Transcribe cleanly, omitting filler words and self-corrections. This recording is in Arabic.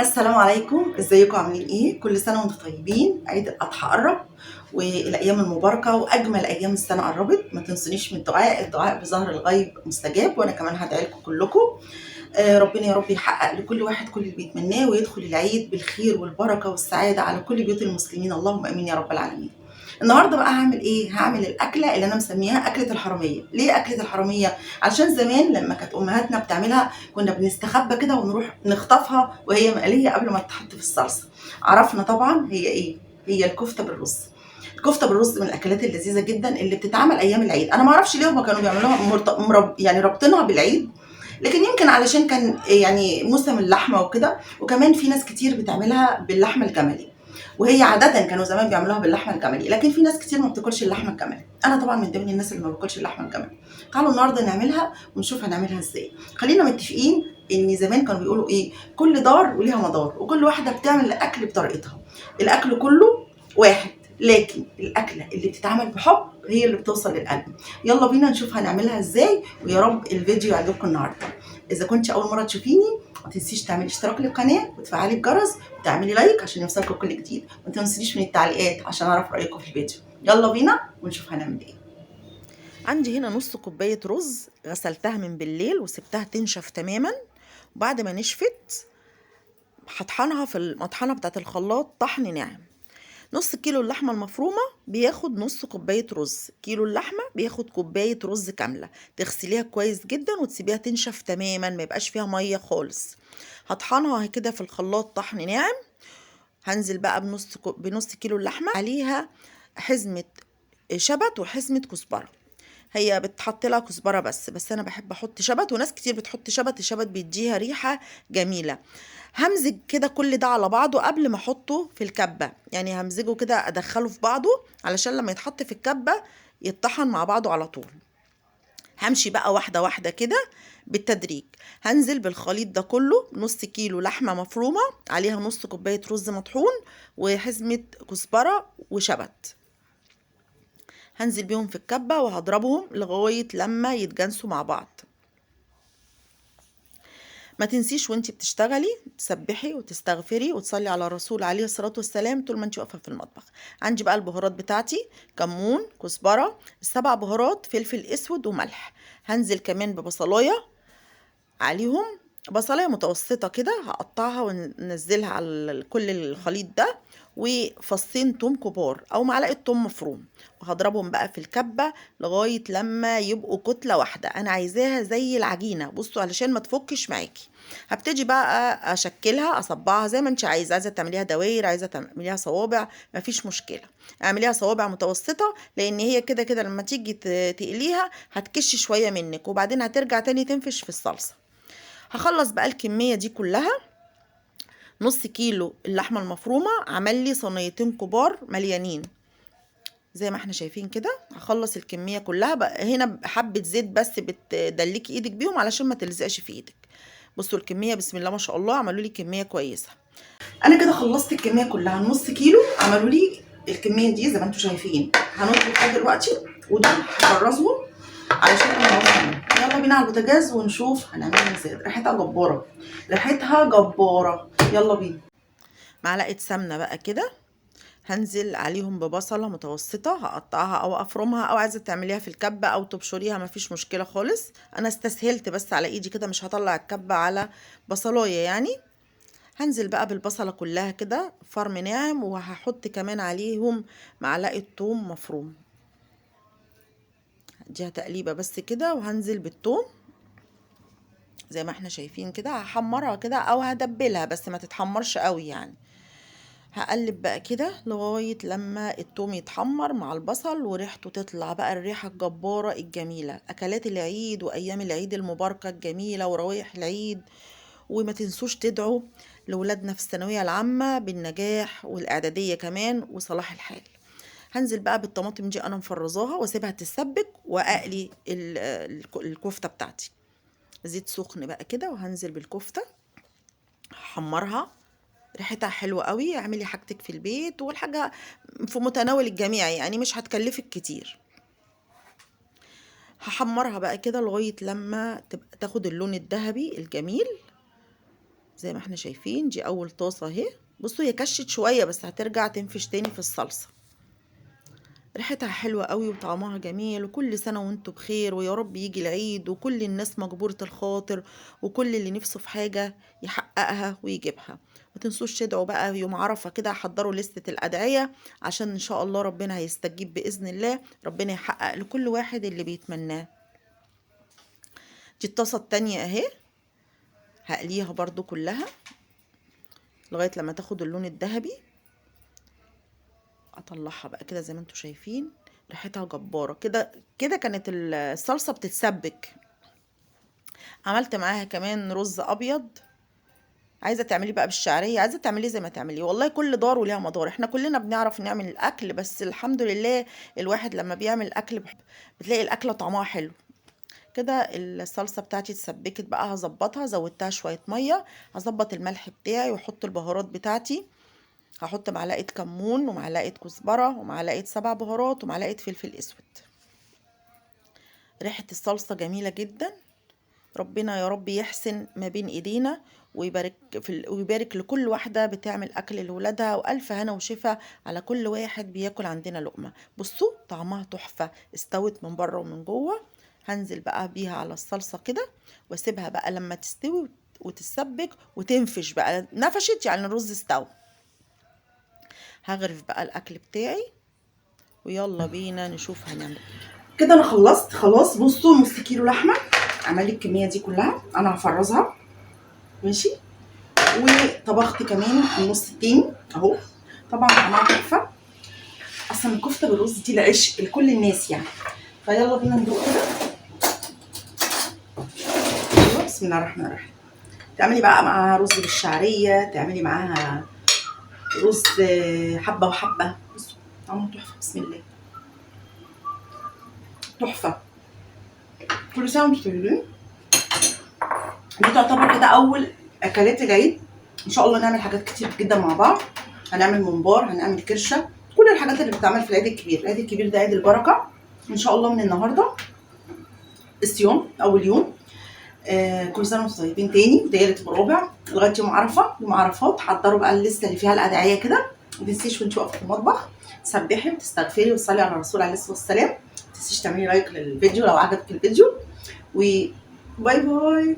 السلام عليكم، ازيكم عاملين ايه؟ كل سنة وانتم طيبين. عيد الأضحى قرب والأيام المباركة وأجمل أيام السنة قربت. ما تنسونيش من الدعاء بظهر الغيب مستجاب، وأنا كمان هدعي لكم كلكم. ربنا يا رب يحقق لكل واحد كل اللي بيتمناه، ويدخل العيد بالخير والبركة والسعادة على كل بيوت المسلمين، اللهم امين يا رب العالمين. النهارده بقى هعمل ايه؟ هعمل الاكله اللي انا مسميها اكله الحراميه. ليه اكله الحراميه؟ علشان زمان لما كانت امهاتنا بتعملها كنا بنستخبى كده ونروح نخطفها وهي مقليه قبل ما تتحط في الصلصه. عرفنا طبعا هي ايه؟ هي الكفته بالرز. الكفته بالرز من الاكلات اللذيذه جدا اللي بتتعمل ايام العيد. انا ما اعرفش ليه هما كانوا بيعملوها يعني رابطينها بالعيد، لكن يمكن علشان كان يعني موسم اللحمه وكده، وكمان في ناس كتير بتعملها باللحمه الجملي. وهي عاده كانوا زمان بيعملوها باللحمه الجملي، لكن في ناس كتير ما بتاكلش اللحمه الجملي. انا طبعا من ضمن الناس اللي ما باكلش اللحمه الجملي. تعالوا النهارده نعملها ونشوف هنعملها ازاي. خلينا متفقين ان زمان كانوا بيقولوا ايه، كل دار وليها مدار، وكل واحده بتعمل الاكل بطريقتها. الاكل كله واحد، لكن الاكله اللي بتتعمل بحب هي اللي بتوصل للقلب. يلا بينا نشوف هنعملها ازاي، ويا رب الفيديو يعجبكم النهارده. اذا كنت اول مره تشوفيني ما تنسيش تعملي اشتراك للقناه وتفعلي الجرس وتعملي لايك عشان يوصلكم كل جديد، وما تنسيش من التعليقات عشان اعرف رايكم في الفيديو. يلا بينا ونشوف هنعمل ايه. عندي هنا نص كوبايه رز غسلتها من بالليل وسبتها تنشف تماما. وبعد ما نشفت هطحنها في المطحنه بتاعه الخلاط طحن ناعم. نص كيلو اللحمة المفرومة بياخد نص كوباية رز، كيلو اللحمة بياخد كوباية رز كاملة. تغسليها كويس جدا وتسيبيها تنشف تماما، ما يبقاش فيها مية خالص. هطحنها كده في الخلاط طحن ناعم. هنزل بقى بنص كيلو اللحمة عليها حزمة شبت وحزمة كزبرة. هي بتحط لها كزبره بس انا بحب احط شبت، وناس كتير بتحط شبت. الشبت بيديها ريحه جميله. همزج كده كل ده على بعضه قبل ما احطه في الكبه، يعني همزجه كده ادخله في بعضه علشان لما يتحط في الكبه يتطحن مع بعضه على طول. همشي بقى واحده واحده كده بالتدريج. هنزل بالخليط ده كله، نص كيلو لحمه مفرومه عليها نص كوبايه رز مطحون وحزمه كزبره وشبت. هنزل بيهم في الكبة وهضربهم لغاية لما يتجانسوا مع بعض. ما تنسيش وانتي بتشتغلي تسبحي وتستغفري وتصلي على الرسول عليه الصلاة والسلام طول ما انتي واقفة في المطبخ. عندي بقى البهارات بتاعتي: كمون، كزبرة، السبع بهارات، فلفل اسود وملح. هنزل كمان ببصلاية عليهم، بصلاية متوسطة كده هقطعها وننزلها على كل الخليط ده، وفصين توم كبار او معلقة توم مفروم. وهضربهم بقى في الكبة لغاية لما يبقوا كتلة واحدة. انا عايزاها زي العجينة، بصوا علشان ما تفكش معاكي. هبتدي بقى اشكلها اصبعها زي ما انت عايزة تعمليها دواير، عايزة تعمليها صوابع، مفيش مشكلة. اعمليها صوابع متوسطة، لان هي كده كده لما تيجي تقليها هتكش شوية منك، وبعدين هترجع تاني تنفش في الصلصة. هخلص بقى الكمية دي كلها. نص كيلو اللحمة المفرومة عمل لي صينيتين كبار مليانين زي ما احنا شايفين كده. هخلص الكمية كلها بقى. هنا حبة زيت بس بتدلكي ايدك بيهم علشان ما تلزقش في ايدك. بصوا الكمية بسم الله ما شاء الله، عملوا لي كمية كويسة. انا كده خلصت الكمية كلها، نص كيلو عملوا لي الكمية دي زي ما انتم شايفين. هنطبخ دلوقتي ودول هفرزهم علشان انا هعمل. يلا بينا على البوتاجاز ونشوف هنعملها ازاي. ريحتها جبارة، ريحتها جبارة. يلا بينا. معلقة سمنة بقى كده، هنزل عليهم ببصلة متوسطة هقطعها او افرمها، او عايزة تعمليها في الكبة او تبشريها مفيش مشكلة خالص. انا استسهلت بس على ايدي كده، مش هطلع الكبة على بصلاية يعني. هنزل بقى بالبصلة كلها كده فرم ناعم، وهحط كمان عليهم معلقة توم مفروم. اديها تقليبة بس كده، وهنزل بالثوم زي ما احنا شايفين كده. هحمرها كده او هدبلها بس ما تتحمرش قوي يعني. هقلب بقى كده لغاية لما التوم يتحمر مع البصل وريحته تطلع بقى الريحة الجبارة الجميلة. أكلات العيد وأيام العيد المباركة الجميلة وروايح العيد. وما تنسوش تدعوا لولادنا في الثانوية العامة بالنجاح والإعدادية كمان وصلاح الحال. هنزل بقى بالطماطم دي أنا مفرزاها واسيبها تتسبك، وأقلي الكفتة بتاعتي. زيت سخن بقى كده، وهنزل بالكفتة هحمرها. ريحتها حلوة قوي. اعملي حاجتك في البيت والحاجة في متناول الجميع، يعني مش هتكلفك كتير. هحمرها بقى كده لغاية لما تبقى تاخد اللون الذهبي الجميل زي ما احنا شايفين دي اول طاسة اهي. بصوا هي كشت شوية بس هترجع تنفش تاني في الصلصة. ريحتها حلوة قوي وطعمها جميل، وكل سنة وانتوا بخير، ويا رب يجي العيد وكل الناس مجبورة الخاطر، وكل اللي نفسه في حاجة يحققها ويجيبها. ما تنسوش تدعوا بقى يوم عرفة كده، حضروا لستة الأدعية عشان إن شاء الله ربنا هيستجيب بإذن الله، ربنا يحقق لكل واحد اللي بيتمناه. دي الطاسة التانية اهي، هقليها برضو كلها لغاية لما تاخد اللون الذهبي. اطلعها بقى كده زي ما انتوا شايفين، ريحتها جبارة كده. كده كانت الصلصة بتتسبك. عملت معاها كمان رز ابيض. عايزة تعمليه بقى بالشعرية، عايزة تعمليه زي ما تعمليه، والله كل دار وليها مدار. احنا كلنا بنعرف نعمل الاكل، بس الحمد لله الواحد لما بيعمل اكل بتلاقي الاكلة طعمها حلو. كده الصلصة بتاعتي اتسبكت بقى، هظبطها. زودتها شوية مية، هظبط الملح بتاعي واحط البهارات بتاعتي. هحط معلقة كمون ومعلقة كزبرة ومعلقة 7 بهارات ومعلقة فلفل اسود. ريحة الصلصة جميلة جدا. ربنا يا رب يحسن ما بين ايدينا، ويبارك ويبارك لكل واحدة بتعمل اكل لولادها، والف هنا وشفا على كل واحد بياكل عندنا لقمة. بصوا طعمها تحفة، استوت من بره ومن جوه. هنزل بقى بيها على الصلصة كده واسيبها بقى لما تستوي وتتسبك وتنفش بقى. نفشت يعني الرز استوى. هغرف بقى الاكل بتاعي ويلا بينا نشوف هنعمل كده. انا خلصت خلاص. بصوا نص كيلو لحمه، عمل لي الكميه دي كلها، انا هفرزها ماشي. وطبخت كمان النص التاني اهو. طبعا طعمها تحفه، اصلا الكفته بالرز دي العشق لكل الناس يعني. فيلا بينا ندوق كده. ايوه بسم الله الرحمن الرحيم. تعملي بقى معاها رز بالشعريه، تعملي معاها رز حبه وحبه. بصوا طعمها تحفه بسم الله، تحفه. كل سنه وانتم طيبين. دي تعتبر كده اول اكلات العيد. ان شاء الله نعمل حاجات كتير جدا مع بعض. هنعمل ممبار، هنعمل كرشه، كل الحاجات اللي بتتعمل في العيد الكبير. العيد الكبير ده عيد البركه ان شاء الله. من النهارده الصيام اول يوم. كل سنه وانتم طيبين تاني. دايره مرابع لغايه يوم عرفه. يوم عرفات حضروا بقى الليسته اللي فيها الادعيه كده. ما تنسيش وانت واقفه في المطبخ تسبحي وتستغفري وتصلي على الرسول عليه الصلاه والسلام. ما تنسيش تعملي لايك للفيديو لو عجبك الفيديو، وباي باي.